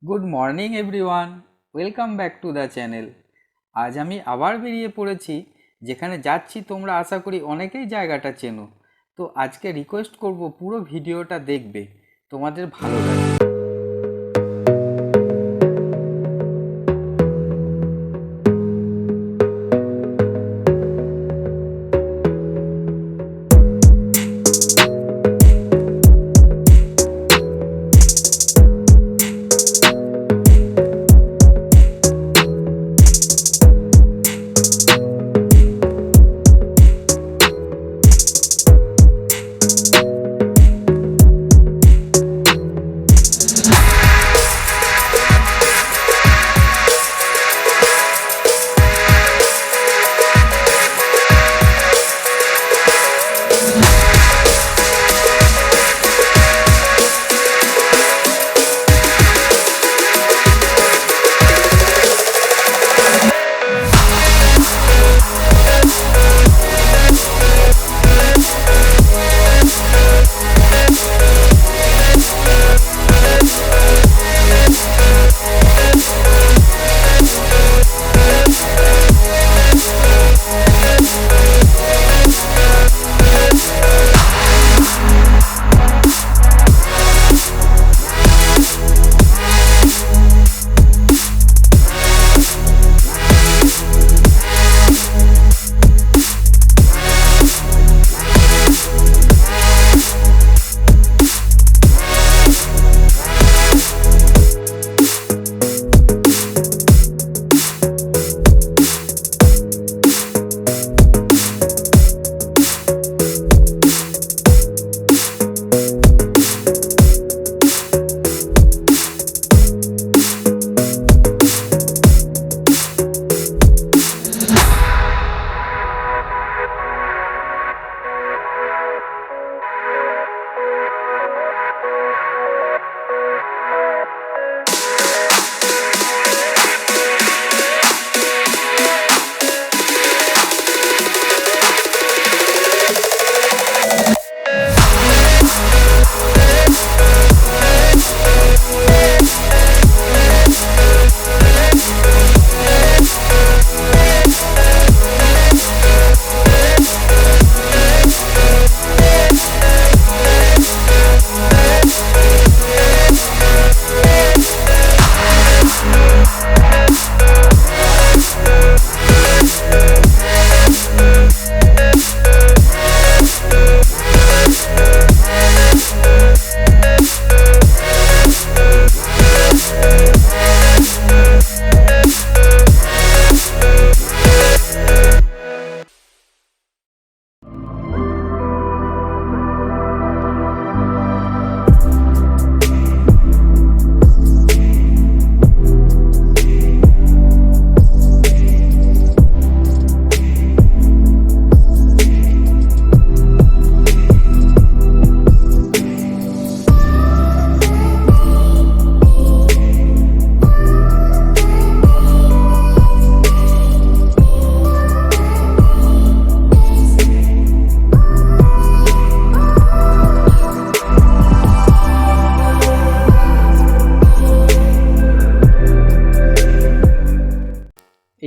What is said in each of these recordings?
Good morning everyone, welcome back to the channel. আজ আমি আবার বেরিয়ে পড়েছি। যেখানে যাচ্ছি তোমরা আশা করি অনেকেই জায়গাটা চেনো। তো আজকে রিকোয়েস্ট করব পুরো ভিডিওটা দেখবে, তোমাদের ভালো লাগবে।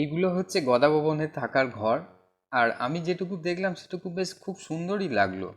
এইগুলো হচ্ছে গদা ভবনে থাকার ঘর, আর আমি যেটুকু দেখলাম সেটুকু বেশ খুব সুন্দরই লাগলো।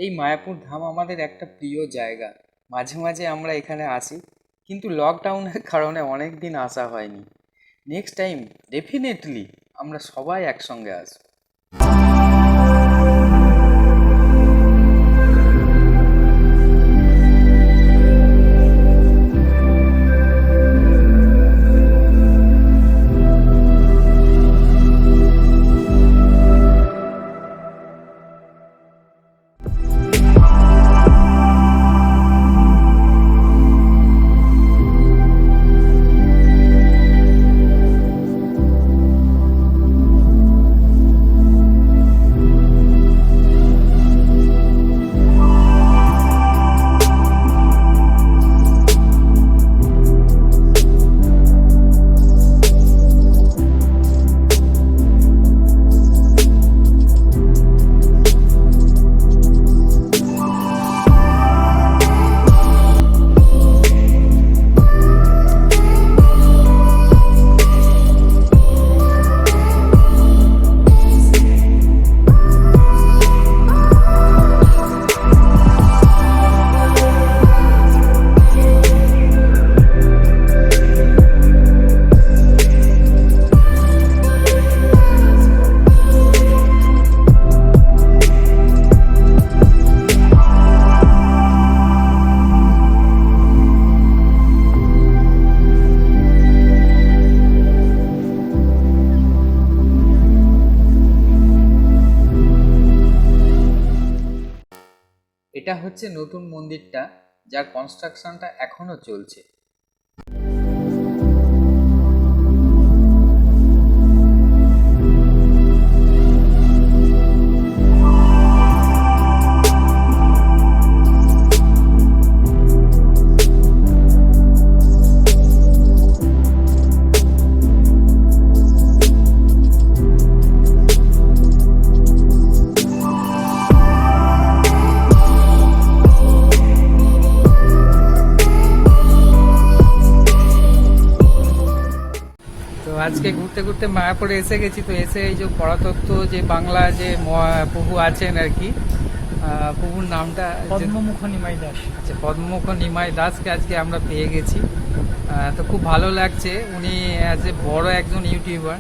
এই মায়াপুর ধাম আমাদের একটা প্রিয় জায়গা। মাঝে মাঝে আমরা এখানে আসি, কিন্তু লকডাউনের কারণে অনেক দিন আসা হয়নি। নেক্সট টাইম ডেফিনেটলি আমরা সবাই একসঙ্গে আসবো। এটা হচ্ছে নতুন মন্দিরটা, যার কনস্ট্রাকশনটা এখনো চলছে। তো আজকে ঘুরতে ঘুরতে মায়াপুরে এসে গেছি। তো এসে এই যে পরাতত্ত্ব যে বাংলা যে প্রভু আছেন আর কি, প্রভুর নামটা পদ্মমুখ নিমাই দাস। আচ্ছা, পদ্মমুখ নিমাই দাসকে আজকে আমরা পেয়ে গেছি। তো খুব ভালো লাগছে, উনি অ্যাজ এ বড় একজন ইউটিউবার।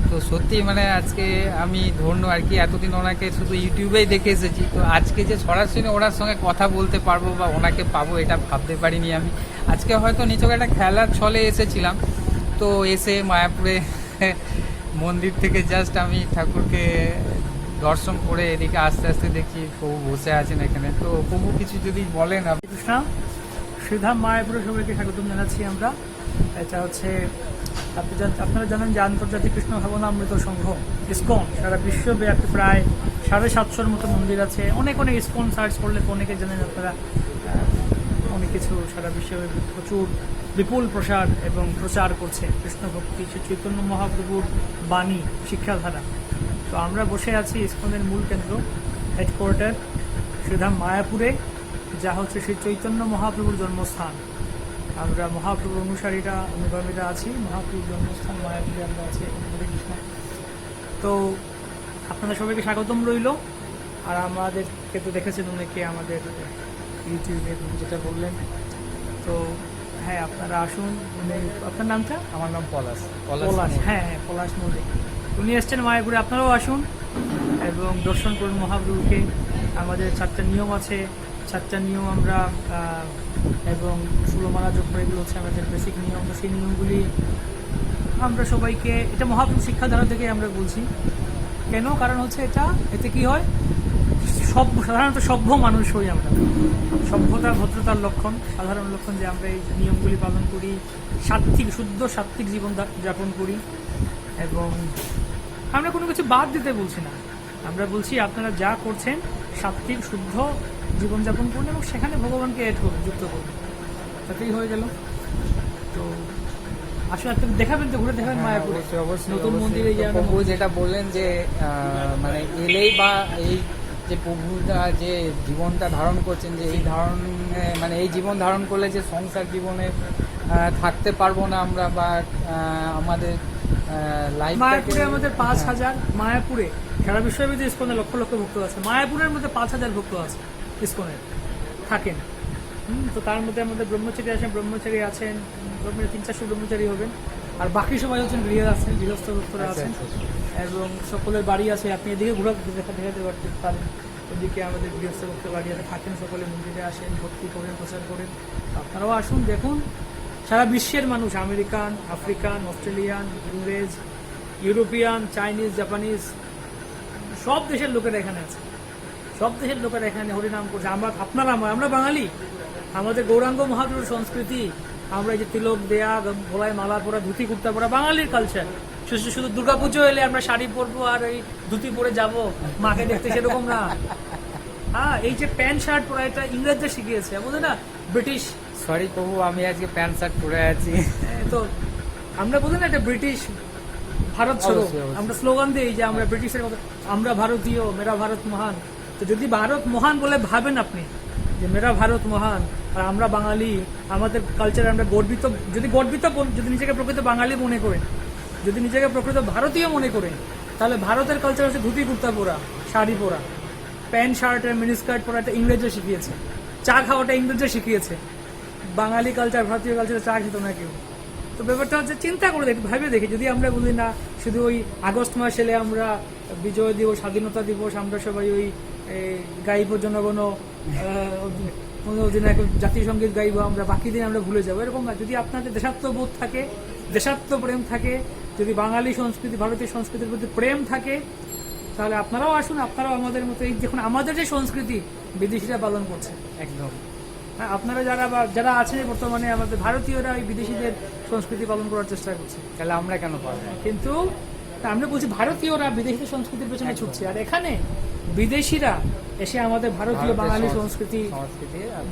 তো সত্যি মানে আজকে আমি ধন্য আর কি, এতদিন ওনাকে শুধু ইউটিউবেই দেখে এসেছি। তো আজকে যে সরাসরি ওনার সঙ্গে কথা বলতে পারবো বা ওনাকে পাবো, এটা ভাবতে পারিনি আমি। আজকে হয়তো নিচক একটা খেলার ছলে এসেছিলাম, তো এসে মায়াপুরে মন্দির থেকে জাস্ট আমি ঠাকুরকে দর্শন করে এদিকে আস্তে আস্তে দেখি প্রভু বসে আছেন এখানে। তো প্রভু কিছু যদি বলেন আপনি। কৃষ্ণ শ্রীধাম মায়াপুরে সবাইকে স্বাগতম জানাচ্ছি আমরা। এটা হচ্ছে আপনারা জানেন যে আন্তর্জাতিক কৃষ্ণ ভাবনামৃত সংঘ ইসকন সারা বিশ্বব্যাপী প্রায় 750-র মতো মন্দির আছে। অনেক অনেক ইসকন সার্চ করলে অনেকে জানেন আপনারা, অনেক কিছু সারা বিশ্বে প্রচুর বিপুল প্রসার এবং প্রচার করছে কৃষ্ণ ভক্তি, চৈতন্য মহাপ্রভুর বাণী, শিক্ষাধারা। তো আমরা বসে আছি ইসকনের মূল কেন্দ্র, হেডকোয়ার্টার শ্রীধাম মায়াপুরে, যা হচ্ছে শ্রী চৈতন্য মহাপ্রভুর জন্মস্থান। আমরা মহাপ্রভুর অনুগামীরা আছি। মহাপ্রভুর জন্মস্থান মায়াপুরে আমরা আছি। হরে কৃষ্ণ। তো আপনাদের সবাইকে স্বাগতম রইল। আর আমাদেরকে তো দেখেছেন অনেকে আমাদের ইউটিউবে, যেটা বললেন। তো হ্যাঁ, আপনারা আসুন। মানে আপনার নামটা? আমার নাম পলাশ। হ্যাঁ, পলাশ মল্লিক। উনি এসছেন মায়াপুরে, আপনারাও আসুন এবং দর্শন করুন মহাপ্রভুকে। আমাদের 4টা নিয়ম আছে, 4টা নিয়ম আমরা এবং ষোলমালা যোগ করে, এগুলো হচ্ছে আমাদের বেসিক নিয়ম। সেই নিয়মগুলি আমরা সবাইকে, এটা মহাপ্রভু শিক্ষাধারা থেকে আমরা বলছি। কেন? কারণ হচ্ছে এতে কি হয়, সাধারণত সভ্য মানুষ হই আমরা। সভ্যতা ভদ্রতার লক্ষণ, সাধারণ লক্ষণ যে আমরা এই নিয়মগুলি পালন করি, শুদ্ধ সাত্ত্বিক জীবন যাপন করি। এবং আমরা কোনো কিছু বাদ দিতে বলছি না, আমরা বলছি আপনারা যা করছেন সাত্ত্বিক শুদ্ধ জীবনযাপন করুন এবং সেখানে ভগবানকে এড করুন, যুক্ত করুন, তাতেই হয়ে গেল। তো আসলে আপনি দেখাবেন তো, ঘুরে দেখাবেন মায়াপুরে নতুন মন্দিরে। প্রভু যেটা বললেন যে মানে এলেই বা এই যে প্রভুটা যে জীবনটা ধারণ করছেন, যে এই মানে এই জীবন ধারণ করলে যে সংসার জীবনে থাকতে পারবো না আমরা, বা আমাদের মায়াপুরে আমাদের 5000, মায়াপুরে সারা বিশ্বব্যাপী ইসকনে লক্ষ লক্ষ ভক্ত আছে, মায়াপুরের মধ্যে 5000 ভক্ত আছে। ইসকনের থাকেন। তো তার মধ্যে আমাদের ব্রহ্মচারী আছেন, ব্রহ্মচারী 300-400 ব্রহ্মচারী হবেন, আর বাকি সবাই হচ্ছেন গৃহস্থ ভক্তরা আছেন, এবং সকলের বাড়ি আছে। আপনি এদিকে দেখাতে পারেন, ওদিকে আমাদের গৃহস্থ ভক্ত বাড়ি আছে, থাকেন, সকলে মন্দিরে আসেন, ভক্তি করেন, প্রচার করেন। আপনারাও আসুন, দেখুন। সারা বিশ্বের মানুষ, আমেরিকান, আফ্রিকান, অস্ট্রেলিয়ান, ইংরেজ, ইউরোপিয়ান, চাইনিজ, জাপানিজ, সব দেশের লোকেরা এখানে আছে। সব দেশের লোকেরা এখানে হরিনাম করছে। আমরা বাঙালি, আমাদের গৌরাঙ্গ মহাপ্রভুর সংস্কৃতি, আমরা এই যে তিলক দেয়া, গলায় মালা পরা, ধুতি কুর্তা পরা, বাঙালির কালচার। শুধু দুর্গাপুজো এলে আমরা শাড়ি পরবো আর এই ধুতি পরে যাব মাকে দেখতে, সেরকম না। হ্যাঁ, এই যে প্যান্ট শার্ট পরা, এটা ইংরেজদের শিখিয়েছে, বুঝলে না, ব্রিটিশ। সরি প্রভু, আমি আজকে প্যান্ট শার্ট পরে আছি। তো আমরা বুঝি না, এটা ব্রিটিশ ভারত ছোড়ো, আমরা স্লোগান দিই যে আমরা ব্রিটিশের মতো, আমরা ভারতীয়, মেরা ভারত মহান। তো যদি ভারত মহান বলে ভাবেন আপনি যে মেরা ভারত মহান, আর আমরা বাঙালি, আমাদের কালচারে আমরা গর্বিত, যদি নিজেকে প্রকৃত বাঙালি মনে করেন, যদি নিজেকে প্রকৃত ভারতীয় মনে করেন, তাহলে ভারতের কালচার হচ্ছে ধুতি কুর্তা পরা, শাড়ি পরা, প্যান্ট শার্ট, মিনিস্কার্ট পরা, এটা ইংরেজরা শিখিয়েছে। চা খাওয়াটা ইংরেজরা শিখিয়েছে। বাঙালি কালচার, ভারতীয় কালচারে চা খেত না কেউ। তো ব্যাপারটা হচ্ছে, চিন্তা করে দেখি, ভাবে দেখি, যদি আমরা বলি না শুধু ওই আগস্ট মাস এলে আমরা বিজয় দিবস, স্বাধীনতা দিবস, আমরা সবাই ওই গাইব জনগণ অধিনায়ক জাতীয় সঙ্গীত গাইবো, আমরা বাকি দিন আমরা ভুলে যাবো, এরকম না। যদি আপনাদের দেশাত্মবোধ থাকে, দেশাত্ম প্রেম থাকে, যদি বাঙালি সংস্কৃতি, ভারতীয় সংস্কৃতির প্রতি প্রেম থাকে, তাহলে আপনারাও আসুন, আপনারাও আমাদের মতো, এই দেখুন আমাদের যে সংস্কৃতি বিদেশিরা পালন করছে। একদম। হ্যাঁ, আপনারা যারা আছেন বর্তমানে, আমাদের ভারতীয়রা এই বিদেশিদের সংস্কৃতি পালন করার চেষ্টা করছে। তাহলে আমরা কেন পারবো? কিন্তু আমরা বলছি ভারতীয়রা বিদেশি সংস্কৃতির পেছনে ছুটছে, আর এখানে বিদেশিরা এসে আমাদের ভারতীয় বাঙালি সংস্কৃতি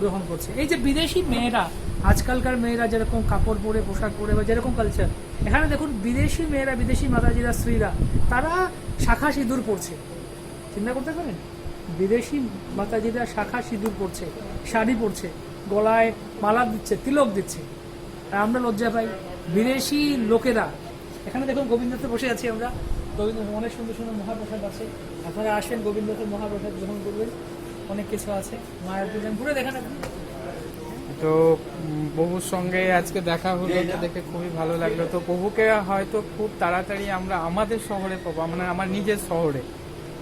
গ্রহণ করছে। এই যে বিদেশি মেয়েরা, আজকালকার মেয়েরা যেরকম কাপড় পরে, পোশাক পরে, বা যেরকম কালচার, এখানে দেখুন বিদেশি মেয়েরা, বিদেশি মাতাজিরা, স্ত্রীরা, তারা শাখা সিঁদুর পরছে। চিন্তা করতে পারেন, বিদেশি মাতাজিরা শাখা সিঁদুর পরছে, শাড়ি পরছে, গলায় মালা দিচ্ছে, তিলক দিচ্ছে, আর আমরা লজ্জা পাই। বিদেশি লোকেরা এখানে দেখুন, গোবিন্দতে বসে আছি আমরা, গোবিন্দ অনেক সুন্দর সুন্দর মহাপ্রসাদ আছে, আপনারা আসেন, গোবিন্দতে মহাপ্রসাদ গ্রহণ করবেন, অনেক কিছু আছে, মায়ের পূজন ঘুরে দেখেন আপনি। তো প্রভুর সঙ্গে আজকে দেখা হলো, তো দেখে খুবই ভালো লাগলো। তো প্রভুকে হয়তো খুব তাড়াতাড়ি আমরা আমাদের শহরে পাবো, মানে আমার নিজের শহরে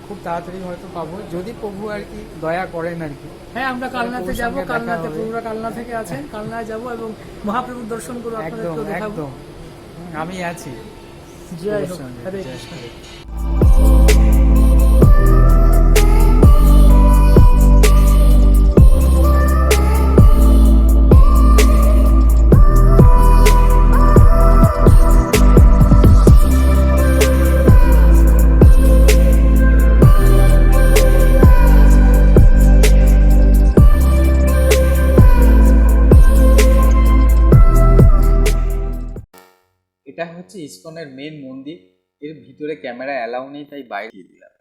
খুব তাড়াতাড়ি হয়তো পাবো, যদি প্রভু আর কি দয়া করেন আর কি। হ্যাঁ, আমরা কালনাতে যাবো, কালনাতে প্রভুরা কালনা থেকে আছেন, কালনায় যাবো এবং মহাপ্রভুর দর্শন করবো, আপনাদেরকেও দেখাবো। একদম, আমি আছি। জয় হোক, হরে কৃষ্ণ। এটা হচ্ছে ইসকনের মেন মন্দির, এর ভিতরে ক্যামেরা অ্যালাউ নেই, তাই বাইরে দিয়ে দিলাম।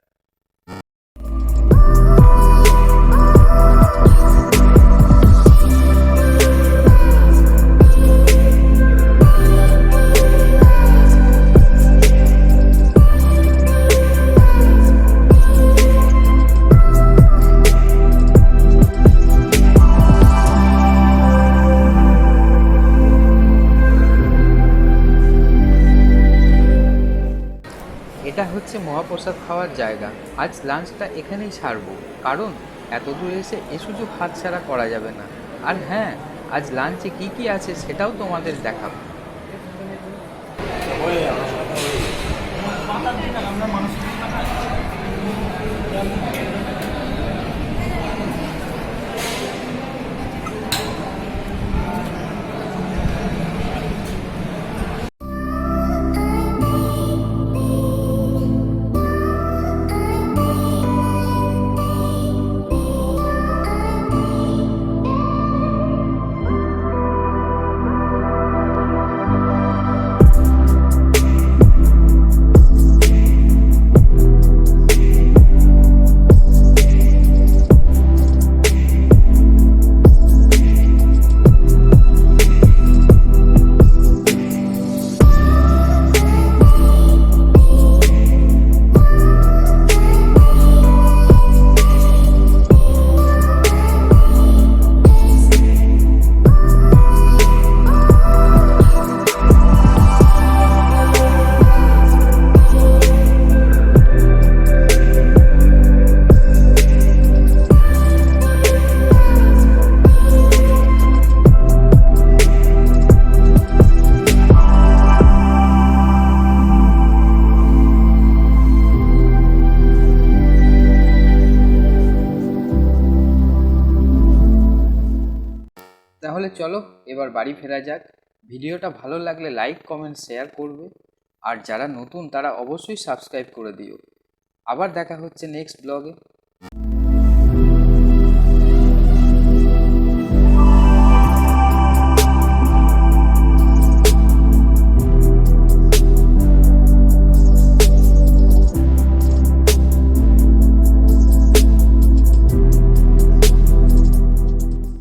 এটা হচ্ছে মহাপ্রসাদ খাওয়ার জায়গা। আজ লাঞ্চটা এখানেই ছাড়বো, কারণ এত দূরে এসে এ সুযোগ হাতছাড়া করা যাবে না। আর হ্যাঁ, আজ লাঞ্চে কি কি আছে সেটাও তোমাদের দেখাবো। চলো এবার বাড়ি ফেরা যাক। ভিডিওটা ভালো লাগলে লাইক কমেন্ট শেয়ার করবে, আর যারা নতুন তারা অবশ্যই সাবস্ক্রাইব করে দিও। আবার দেখা হচ্ছে নেক্সট ব্লগে।